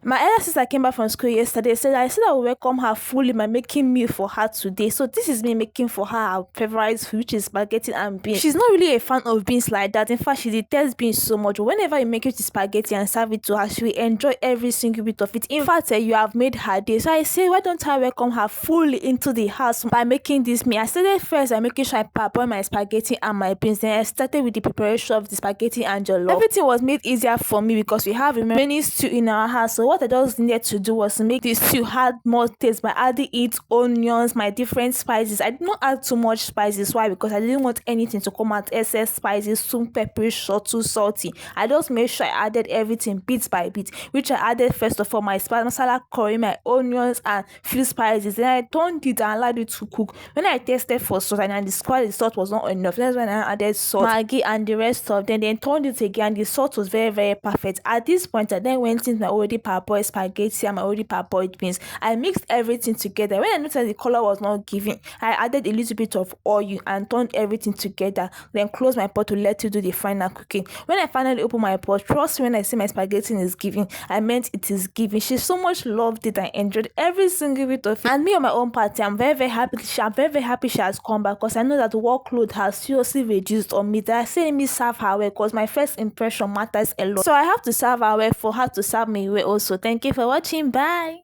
My elder sister came back from school yesterday. Said I said I will welcome her fully by making meal for her today. So this is me making for her favorite food, which is spaghetti and beans. She's not really a fan of beans like that. In fact, she detests beans so much. Whenever you make it to spaghetti and serve it to her, she will enjoy every single bit of it. In fact, you have made her day. So I say, why don't I welcome her fully into the house by making this meal? I started first by making sure I parboil my spaghetti and my beans. Then I started with the preparation of the spaghetti and jollof. Everything was made easier for me because we have remaining stew in our house. So what I just needed to do was to make the stew had more taste by adding it onions, my different spices. I did not add too much spices. Why? Because I didn't want anything to come out excess spices, too peppery, or too salty. I just made sure I added everything bit by bit, which I added first of all my masala curry, my onions and few spices. Then I turned it and allowed it to cook. When I tasted for salt and I discovered the salt was not enough, that's when I added salt, Maggi and the rest of them. Then turned it again. The salt was very, very perfect. At this point, I then went into my already parboiled spaghetti and my already parboiled beans. I mixed everything together. When I noticed the color was not giving, I added a little bit of oil and turned everything together. Then closed my pot to let it do the final cooking. When I finally opened my pot, trust me when I say my spaghetti is giving, I meant it is giving. She so much loved it and enjoyed every single bit of it. And me on my own party, I'm very, very happy. I'm very, very happy she has come back because I know that the workload has seriously reduced on me. That I say let me serve her well because my first impression matters a lot. So I have to serve her well for her to serve me well also. Thank you for watching. Bye.